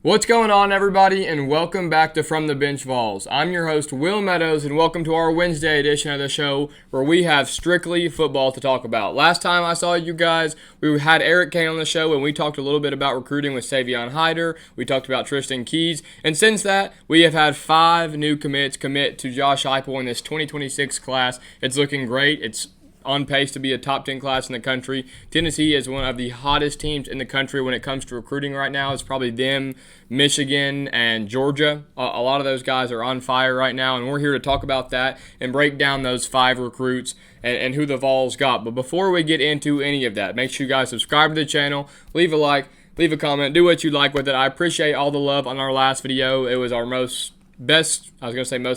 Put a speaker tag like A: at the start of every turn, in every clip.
A: What's going on, everybody, and welcome back to From The Bench Vols. I'm your host, Will Meadows, and welcome to our Wednesday edition of the show where we have strictly football to talk about. Last time I saw you guys, we had Eric Kane on the show, and we talked a little bit about recruiting with Savion Hyder. We talked about Tristan Keys, and since that, we have had 5 new commits commit to Josh Heupel in this 2026 class. It's looking great. It's on pace to be a top 10 class in the country. Tennessee is one of the hottest teams in the country when it comes to recruiting right now. It's probably them, Michigan, and Georgia. A lot of those guys are on fire right now, and we're here to talk about that and break down those 5 recruits and who the Vols got. But before we get into any of that, make sure you guys subscribe to the channel, leave a like, leave a comment, do what you like with it. I appreciate all the love on our last video. It was our most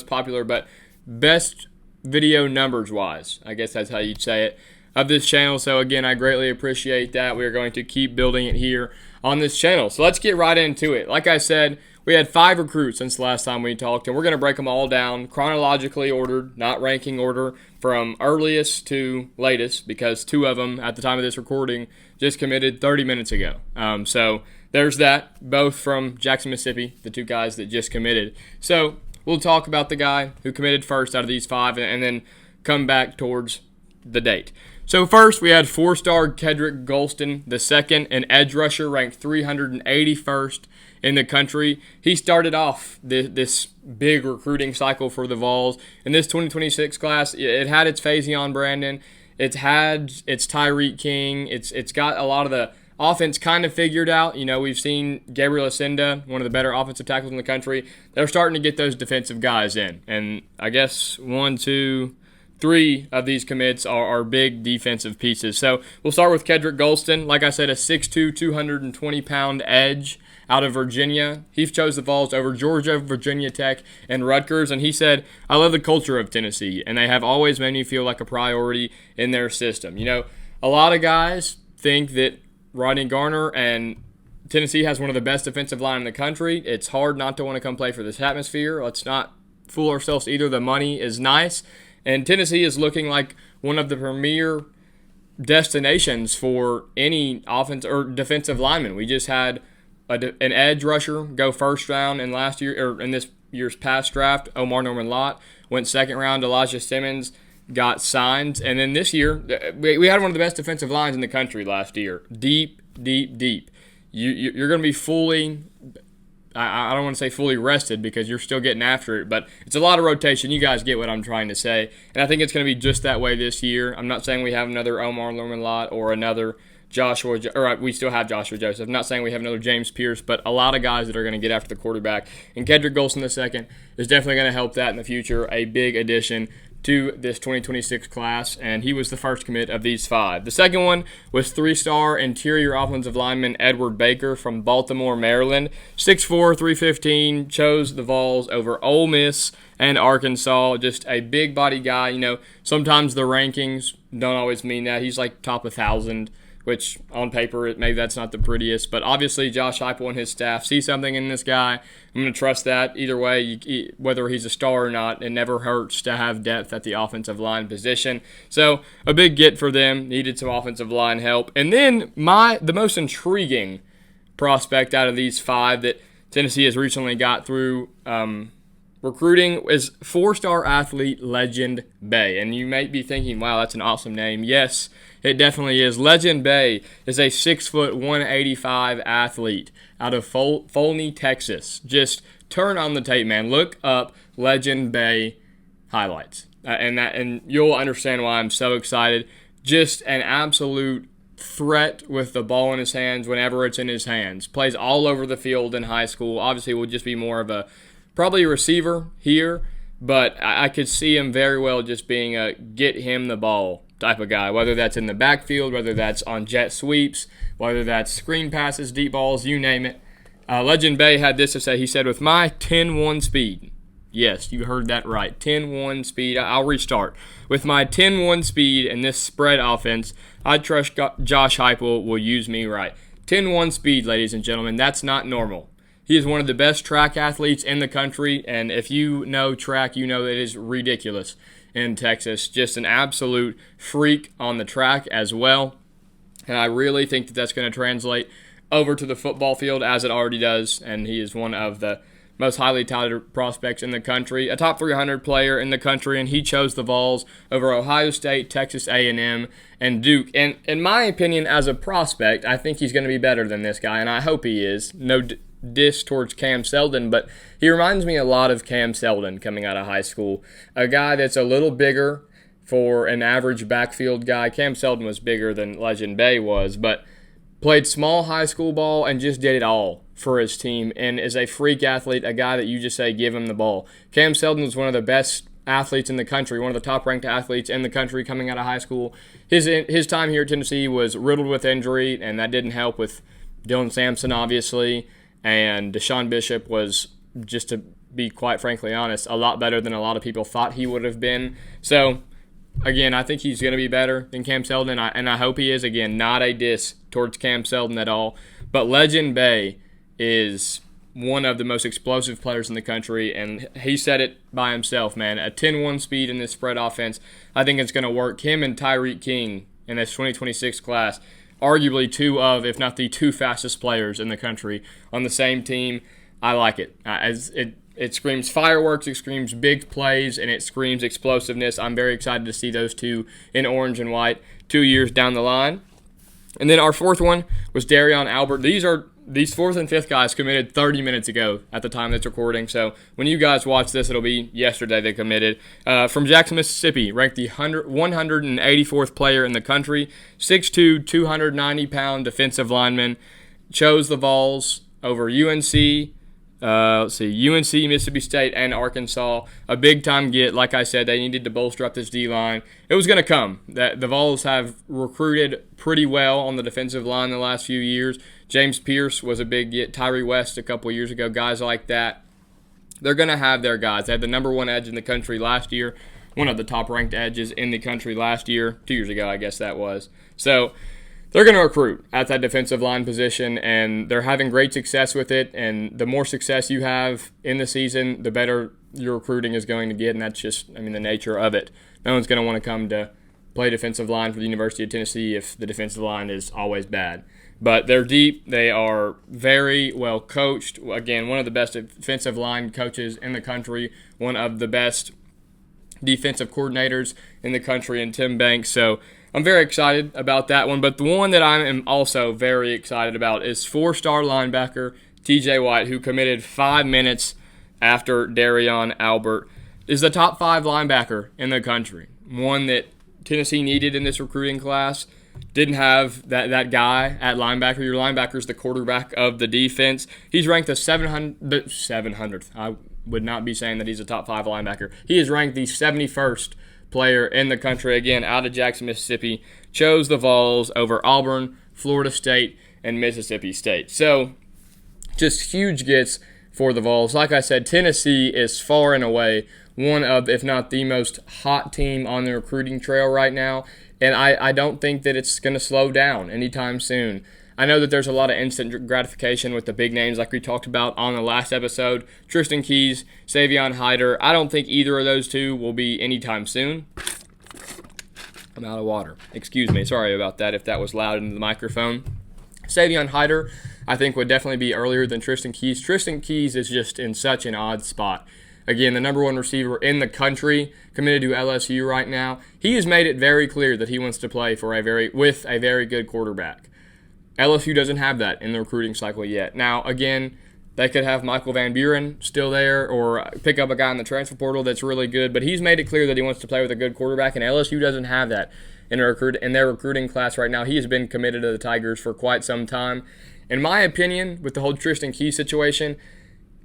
A: popular, but best video numbers wise, I guess that's how you'd say it, of this channel. So again, I greatly appreciate that. We are going to keep building it here on this channel. So let's get right into it. Like I said, we had 5 recruits since the last time we talked, and we're going to break them all down chronologically ordered, not ranking order, from earliest to latest, because 2 of them at the time of this recording just committed 30 minutes ago. So there's that, both from Jackson, Mississippi, the 2 guys that just committed. So we'll talk about the guy who committed first out of these 5 and then come back towards the date. So first, we had 4-star Kedrick Golston, the second, an edge rusher ranked 381st in the country. He started off this big recruiting cycle for the Vols. In this 2026 class, it had its Faison Brandon. It's had its Tyreek King. It's got a lot of the offense kind of figured out. You know, we've seen Gabriel Ascenda, one of the better offensive tackles in the country. They're starting to get those defensive guys in. And I guess 1, 2, 3 of these commits are big defensive pieces. So we'll start with Kedrick Golston. Like I said, a 6'2", 220-pound edge out of Virginia. He chose the Vols over Georgia, Virginia Tech, and Rutgers. And he said, "I love the culture of Tennessee, and they have always made me feel like a priority in their system." You know, a lot of guys think that Rodney Garner and Tennessee has one of the best defensive line in the country. It's hard not to want to come play for this atmosphere. Let's not fool ourselves either. The money is nice, and Tennessee is looking like one of the premier destinations for any offense or defensive lineman. We just had an edge rusher go first round in this year's past draft. Omar Norman Lott went second round. Elijah Simmons got signed. And then this year, we had one of the best defensive lines in the country last year. Deep, deep, deep. You're going to be fully, I don't want to say fully rested because you're still getting after it, but it's a lot of rotation. You guys get what I'm trying to say. And I think it's going to be just that way this year. I'm not saying we have another Omar Norman Lott or another we still have Joshua Joseph. I'm not saying we have another James Pierce, but a lot of guys that are going to get after the quarterback. And Kedrick Golston II is definitely going to help that in the future. A big addition to this 2026 class, and he was the first commit of these 5. The second one was 3-star interior offensive lineman Edward Baker from Baltimore, Maryland. 6'4", 315, chose the Vols over Ole Miss and Arkansas. Just a big body guy. You know, sometimes the rankings don't always mean that. He's like top 1,000, which on paper, maybe that's not the prettiest. But obviously, Josh Heupel and his staff see something in this guy. I'm going to trust that either way, whether he's a star or not. It never hurts to have depth at the offensive line position. So a big get for them. Needed some offensive line help. And then the most intriguing prospect out of these 5 that Tennessee has recently got through recruiting is 4-star athlete Legend Bay. And you may be thinking, wow, that's an awesome name. Yes, it definitely is. Legend Bay is a 6', 185 athlete out of Folney, Texas. Just turn on the tape, man. Look up Legend Bay highlights. And you'll understand why I'm so excited. Just an absolute threat with the ball in his hands whenever it's in his hands. Plays all over the field in high school. Obviously, will just be more of probably a receiver here, but I could see him very well just being a get him the ball type of guy, whether that's in the backfield, whether that's on jet sweeps, whether that's screen passes, deep balls, you name it. Legend Bay had this to say. He said, "With my 10-1 speed," yes, you heard that right, 10-1 speed. I'll restart. "With my 10-1 speed and this spread offense, I trust Josh Heupel will use me right." 10-1 speed, ladies and gentlemen, that's not normal. He is one of the best track athletes in the country, and if you know track, you know it is ridiculous in Texas. Just an absolute freak on the track as well, and I really think that that's going to translate over to the football field as it already does, and he is one of the most highly touted prospects in the country, a top 300 player in the country, and he chose the Vols over Ohio State, Texas A&M, and Duke. And in my opinion, as a prospect, I think he's going to be better than this guy, and I hope he is. No diss towards Cam Seldon, but he reminds me a lot of Cam Seldon coming out of high school, a guy that's a little bigger for an average backfield guy. Cam Seldon was bigger than Legend Bay was, but played small high school ball and just did it all for his team, and is a freak athlete, a guy that you just say, give him the ball. Cam Seldon was one of the best athletes in the country, one of the top-ranked athletes in the country coming out of high school. His time here at Tennessee was riddled with injury, and that didn't help with Dylan Sampson, obviously, and Deshaun Bishop was, just to be quite frankly honest, a lot better than a lot of people thought he would have been. So, again, I think he's going to be better than Cam Seldon, and I hope he is. Again, not a diss towards Cam Seldon at all, but Legend Bay is one of the most explosive players in the country, and he said it by himself, man. A 10-1 speed in this spread offense, I think it's going to work. Him and Tyreek King in this 2026 class, arguably two of, if not the two fastest players in the country on the same team. I like it. It screams fireworks, it screams big plays, and it screams explosiveness. I'm very excited to see those two in orange and white 2 years down the line. And then our fourth one was Darion Albert. These fourth and fifth guys committed 30 minutes ago at the time that's recording. So when you guys watch this, it'll be yesterday they committed. From Jackson, Mississippi, ranked the 184th player in the country, 6'2", 290-pound defensive lineman, chose the Vols over UNC, UNC, Mississippi State, and Arkansas. A big-time get. Like I said, they needed to bolster up this D-line. It was going to come. The Vols have recruited pretty well on the defensive line the last few years. James Pierce was a big get. Tyree West a couple years ago. Guys like that. They're going to have their guys. They had the number one edge in the country last year. One of the top-ranked edges in the country last year. 2 years ago, I guess that was. So they're going to recruit at that defensive line position, and they're having great success with it. And the more success you have in the season, the better your recruiting is going to get, and that's just, the nature of it. No one's going to want to come to play defensive line for the University of Tennessee if the defensive line is always bad. But they're deep. They are very well coached. Again, one of the best defensive line coaches in the country, one of the best defensive coordinators in the country, and Tim Banks. So I'm very excited about that one. But the one that I am also very excited about is four-star linebacker TJ White, who committed 5 minutes after Darion Albert, is the top 5 linebacker in the country. One that Tennessee needed in this recruiting class. Didn't have that guy at linebacker. Your linebacker's the quarterback of the defense. He's ranked the 700th. I would not be saying that he's a top 5 linebacker. He is ranked the 71st player in the country, again, out of Jackson, Mississippi. Chose the Vols over Auburn, Florida State, and Mississippi State. So, just huge gets for the Vols. Like I said, Tennessee is far and away one of, if not the most hot team on the recruiting trail right now. And I don't think that it's going to slow down anytime soon. I know that there's a lot of instant gratification with the big names like we talked about on the last episode. Tristan Keys, Savion Hyder. I don't think either of those two will be anytime soon. I'm out of water. Excuse me. Sorry about that if that was loud into the microphone. Savion Hyder, I think, would definitely be earlier than Tristan Keys. Tristan Keys is just in such an odd spot. Again, the number one receiver in the country, committed to LSU right now. He has made it very clear that he wants to play with a very good quarterback. LSU doesn't have that in the recruiting cycle yet. Now, again, they could have Michael Van Buren still there or pick up a guy in the transfer portal that's really good, but he's made it clear that he wants to play with a good quarterback, and LSU doesn't have that in their recruiting class right now. He has been committed to the Tigers for quite some time. In my opinion, with the whole Tristan Keys situation,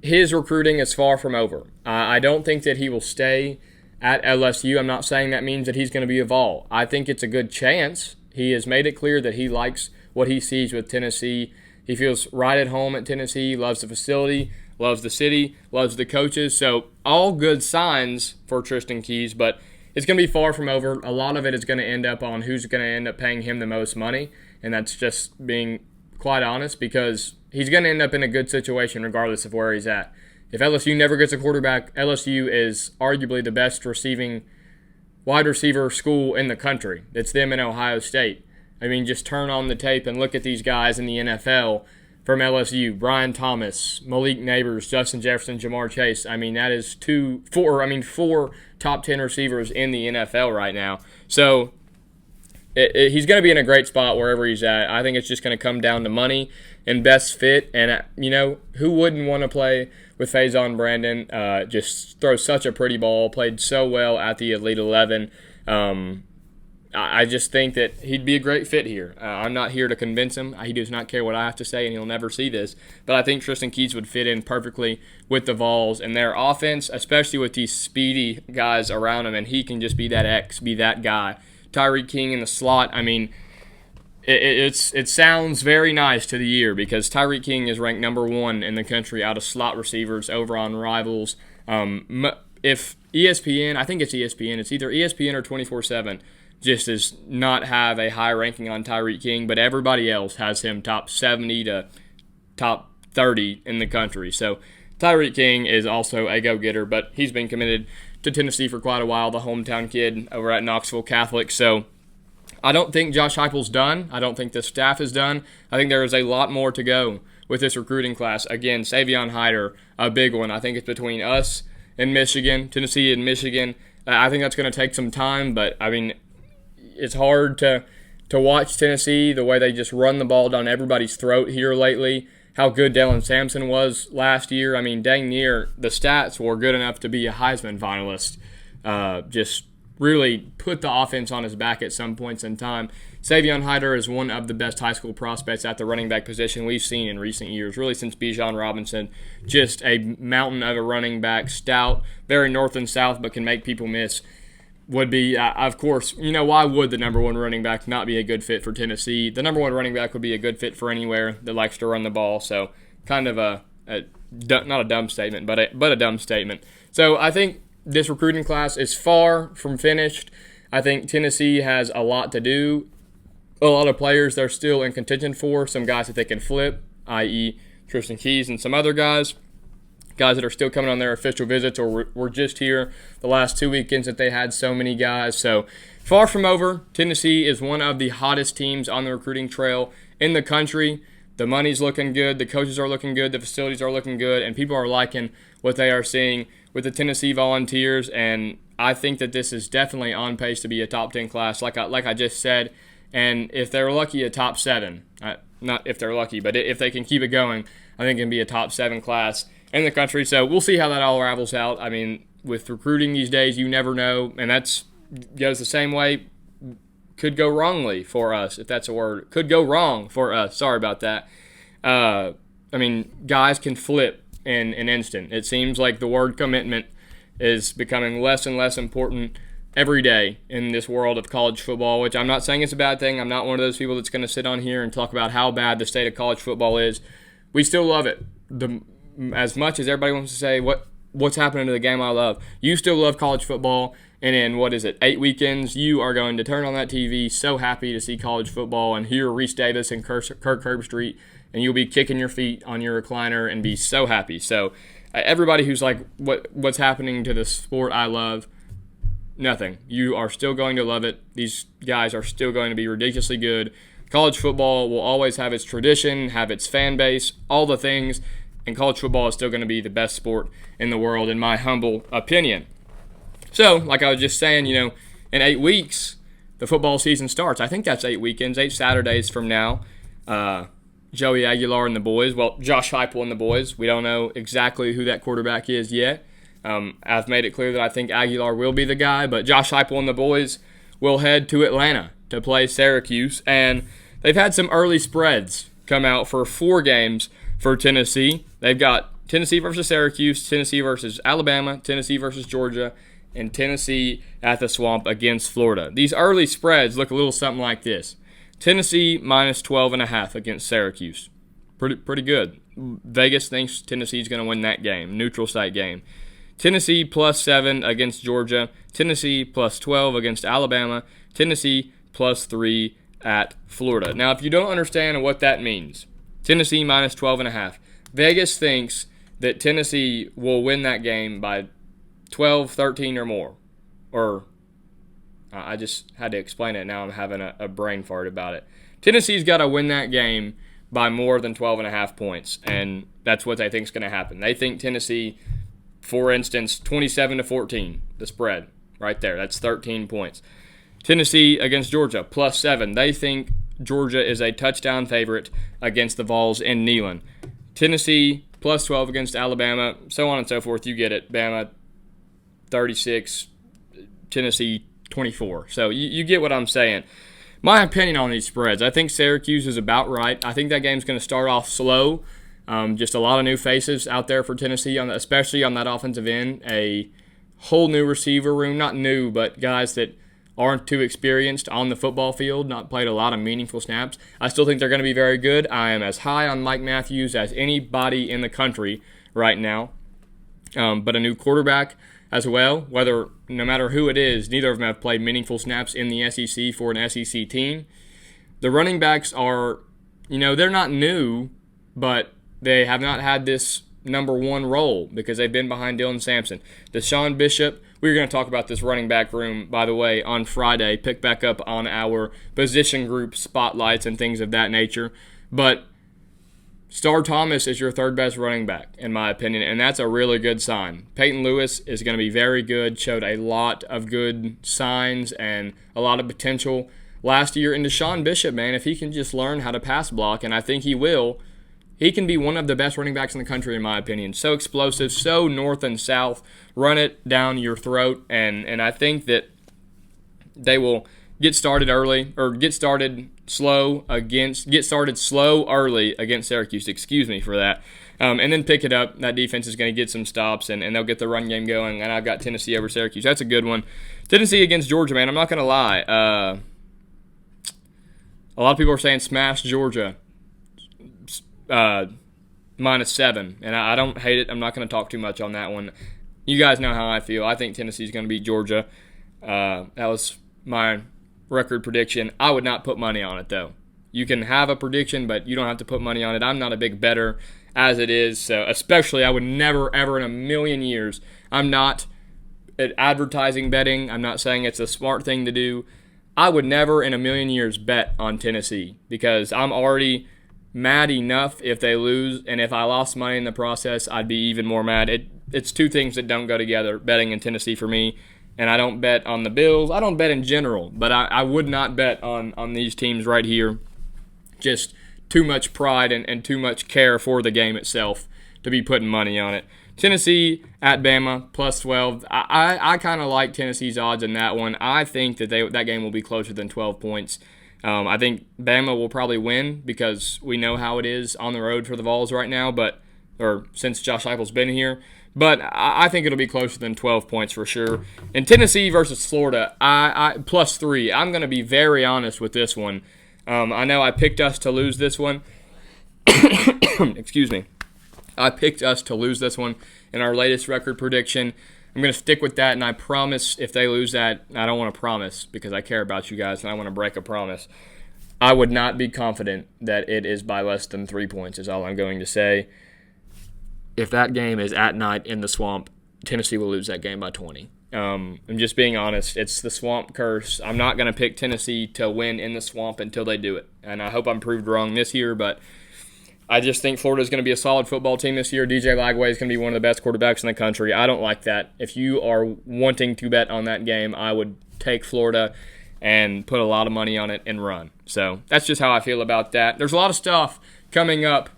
A: his recruiting is far from over. I don't think that he will stay at LSU. I'm not saying that means that he's going to be a Vol. I think it's a good chance. He has made it clear that he likes what he sees with Tennessee. He feels right at home at Tennessee, loves the facility, loves the city, loves the coaches. So all good signs for Tristan Keys, but it's going to be far from over. A lot of it is going to end up on who's going to end up paying him the most money, and that's just being quite honest, because he's going to end up in a good situation regardless of where he's at. If LSU never gets a quarterback, LSU is arguably the best wide receiver school in the country. It's them and Ohio State. I mean, just turn on the tape and look at these guys in the NFL. from LSU, Brian Thomas, Malik Neighbors, Justin Jefferson, Jamar Chase. I mean, that is four top 10 receivers in the NFL right now. So he's going to be in a great spot wherever he's at. I think it's just going to come down to money and best fit. And, who wouldn't want to play with Faison Brandon? Just throws such a pretty ball, played so well at the Elite 11. I just think that he'd be a great fit here. I'm not here to convince him. He does not care what I have to say, and he'll never see this. But I think Tristan Keys would fit in perfectly with the Vols and their offense, especially with these speedy guys around him, and he can just be that X, be that guy. Tyreek King in the slot, I mean, it sounds very nice to the ear because Tyreek King is ranked number 1 in the country out of slot receivers over on Rivals. If ESPN, I think it's ESPN, it's either ESPN or 24/7, just does not have a high ranking on Tyreek King, but everybody else has him top 70 to top 30 in the country. So Tyreek King is also a go-getter, but he's been committed to Tennessee for quite a while, the hometown kid over at Knoxville Catholic. So I don't think Josh Heupel's done. I don't think the staff is done. I think there is a lot more to go with this recruiting class. Again, Savion Hyder, a big one. I think it's between us and Michigan, Tennessee and Michigan. I think that's going to take some time, but, I mean, it's hard to watch Tennessee, the way they just run the ball down everybody's throat here lately. How good Dylan Sampson was last year. I mean, dang near the stats were good enough to be a Heisman finalist. Just really put the offense on his back at some points in time. Savion Hyder is one of the best high school prospects at the running back position we've seen in recent years, really since Bijan Robinson. Just a mountain of a running back, stout, very north and south, but can make people miss. Would be, of course, why would the number 1 running back not be a good fit for Tennessee? The number 1 running back would be a good fit for anywhere that likes to run the ball. So kind of not a dumb statement, but a dumb statement. So I think this recruiting class is far from finished. I think Tennessee has a lot to do. A lot of players they're still in contention for. Some guys that they can flip, i.e. Tristan Keys and some other guys that are still coming on their official visits or were just here the last 2 weekends that they had so many guys. So far from over. Tennessee is one of the hottest teams on the recruiting trail in the country. The money's looking good. The coaches are looking good. The facilities are looking good. And people are liking what they are seeing with the Tennessee Volunteers. And I think that this is definitely on pace to be a top 10 class, like I just said. And if they're lucky, a top 7. Not if they're lucky, but if they can keep it going, I think it can be a top 7 class in the country. So we'll see how that all ravels out. I mean, with recruiting these days, you never know, and that's goes the same way. Could go wrongly for us, if that's a word. Could go wrong for us. Sorry about that. I mean, guys can flip in an instant. It seems like the word commitment is becoming less and less important every day in this world of college football, which I'm not saying it's a bad thing. I'm not one of those people that's going to sit on here and talk about how bad the state of college football is. We still love it. As much as everybody wants to say what's happening to the game I love, you still love college football. And in, 8 weekends, you are going to turn on that TV so happy to see college football and hear Reese Davis and Kirk Herbstreit, and you'll be kicking your feet on your recliner and be so happy. So everybody who's like, what's happening to the sport I love? Nothing. You are still going to love it. These guys are still going to be ridiculously good. College football will always have its tradition, have its fan base, all the things, and college football is still going to be the best sport in the world, in my humble opinion. So, like I was just saying, in 8 weeks, the football season starts. I think that's 8 weekends, 8 Saturdays from now. Joey Aguilar and the boys, Josh Heupel and the boys. We don't know exactly who that quarterback is yet. I've made it clear that I think Aguilar will be the guy, but Josh Heupel and the boys will head to Atlanta to play Syracuse. And they've had some early spreads come out for 4 games for Tennessee. They've got Tennessee versus Syracuse, Tennessee versus Alabama, Tennessee versus Georgia, and Tennessee at the Swamp against Florida. These early spreads look a little something like this. Tennessee minus 12.5 against Syracuse. Pretty good. Vegas thinks Tennessee's going to win that game, neutral site game. Tennessee plus 7 against Georgia. Tennessee plus 12 against Alabama. Tennessee plus 3 at Florida. Now, if you don't understand what that means, Tennessee minus 12.5. Vegas thinks that Tennessee will win that game by 12, 13 or more. I just had to explain it. Now I'm having a brain fart about it. Tennessee's got to win that game by more than 12.5 points, and that's what they think is going to happen. They think Tennessee, for instance, 27-14, the spread right there. That's 13 points. Tennessee against Georgia, +7. They think Georgia is a touchdown favorite against the Vols in Neyland. Tennessee, +12 against Alabama, so on and so forth. You get it. Bama, 36, Tennessee, 24. So you get what I'm saying. My opinion on these spreads, I think Syracuse is about right. I think that game's going to start off slow. Just a lot of new faces out there for Tennessee, especially on that offensive end. A whole new receiver room, not new, but guys that aren't too experienced on the football field, not played a lot of meaningful snaps. I still think they're going to be very good. I am as high on Mike Matthews as anybody in the country right now. But a new quarterback as well, no matter who it is, neither of them have played meaningful snaps in the SEC for an SEC team. The running backs are, they're not new, but they have not had this number one role because they've been behind Dylan Sampson. Deshaun Bishop, we're going to talk about this running back room, by the way, on Friday. Pick back up on our position group spotlights and things of that nature. But Star Thomas is your third best running back, in my opinion, and that's a really good sign. Peyton Lewis is going to be very good, showed a lot of good signs and a lot of potential last year. And Deshaun Bishop, man, if he can just learn how to pass block, and I think he will, he can be one of the best running backs in the country, in my opinion. So explosive, so north and south, run it down your throat, and I think that they will get started slow early against Syracuse. Excuse me for that. And then pick it up. That defense is going to get some stops, and they'll get the run game going. And I've got Tennessee over Syracuse. That's a good one. Tennessee against Georgia, man. I'm not going to lie. A lot of people are saying smash Georgia. -7. And I don't hate it. I'm not going to talk too much on that one. You guys know how I feel. I think Tennessee's going to beat Georgia. That was my record prediction. I would not put money on it, though. You can have a prediction, but you don't have to put money on it. I'm not a big bettor as it is, so especially I would never, ever in a million years. I'm not at advertising betting. I'm not saying it's a smart thing to do. I would never in a million years bet on Tennessee because I'm already mad enough if they lose, and if I lost money in the process, I'd be even more mad. It's two things that don't go together, betting in Tennessee for me. And I don't bet on the Bills. I don't bet in general, but I would not bet on these teams right here. Just too much pride and too much care for the game itself to be putting money on it. Tennessee at Bama, +12. I kind of like Tennessee's odds in that one. I think that that game will be closer than 12 points. I think Bama will probably win because we know how it is on the road for the Vols right now, or since Josh Heupel's been here. But I think it'll be closer than 12 points for sure. And Tennessee versus Florida, I +3. I'm going to be very honest with this one. I know I picked us to lose this one. Excuse me. I picked us to lose this one in our latest record prediction. I'm going to stick with that, and I promise if they lose that, I don't want to promise because I care about you guys and I want to break a promise. I would not be confident that it is by less than 3 points is all I'm going to say. If that game is at night in the Swamp, Tennessee will lose that game by 20. I'm just being honest. It's the Swamp curse. I'm not going to pick Tennessee to win in the Swamp until they do it. And I hope I'm proved wrong this year, but I just think Florida is going to be a solid football team this year. DJ Lagway is going to be one of the best quarterbacks in the country. I don't like that. If you are wanting to bet on that game, I would take Florida and put a lot of money on it and run. So that's just how I feel about that. There's a lot of stuff coming up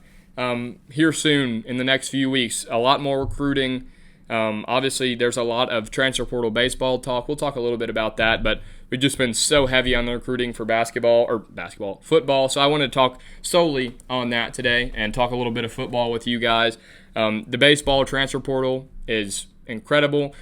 A: here soon in the next few weeks. A lot more recruiting. Obviously, there's a lot of transfer portal baseball talk. We'll talk a little bit about that, but we've just been so heavy on the recruiting for football. So I want to talk solely on that today and talk a little bit of football with you guys. The baseball transfer portal is incredible.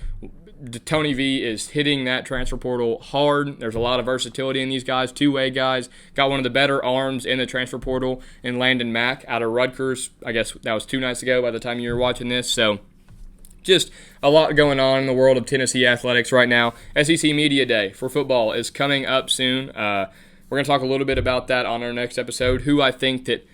A: Tony V is hitting that transfer portal hard. There's a lot of versatility in these guys, two-way guys. Got one of the better arms in the transfer portal in Landon Mack out of Rutgers. I guess that was 2 nights ago by the time you were watching this. So just a lot going on in the world of Tennessee athletics right now. SEC Media Day for football is coming up soon. We're going to talk a little bit about that on our next episode, who I think that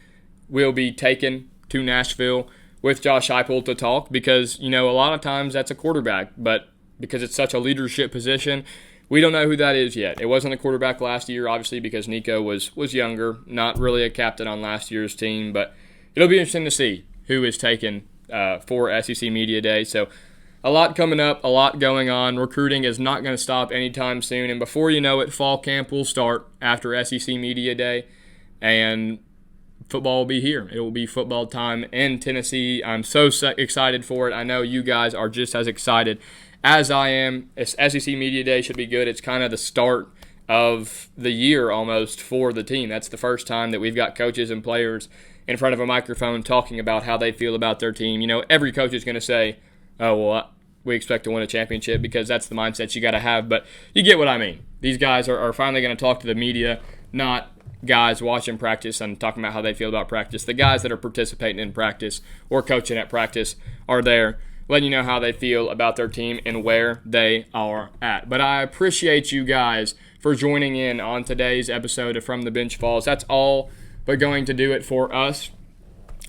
A: will be taken to Nashville with Josh Heupel to talk because, a lot of times that's a quarterback, but because it's such a leadership position, We don't know who that is yet. It wasn't a quarterback last year, obviously, because Nico was younger, not really a captain on last year's team. But it'll be interesting to see who is taken for SEC Media Day. So a lot coming up, a lot going on. Recruiting is not going to stop anytime soon. And before you know it, fall camp will start after SEC Media Day. And football will be here. It will be football time in Tennessee. I'm so excited for it. I know you guys are just as excited as I am. SEC Media Day should be good. It's kind of the start of the year almost for the team. That's the first time that we've got coaches and players in front of a microphone talking about how they feel about their team. You know, every coach is going to say, oh, well, we expect to win a championship, because that's the mindset you got to have. But you get what I mean. These guys are finally going to talk to the media, not guys watching practice and talking about how they feel about practice. The guys that are participating in practice or coaching at practice are there letting you know how they feel about their team and where they are at. But I appreciate you guys for joining in on today's episode of From The Bench Vols. That's all but going to do it for us.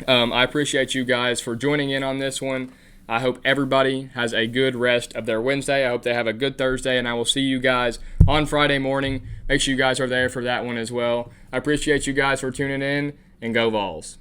A: I appreciate you guys for joining in on this one. I hope everybody has a good rest of their Wednesday. I hope they have a good Thursday, and I will see you guys on Friday morning. Make sure you guys are there for that one as well. I appreciate you guys for tuning in, and go Vols.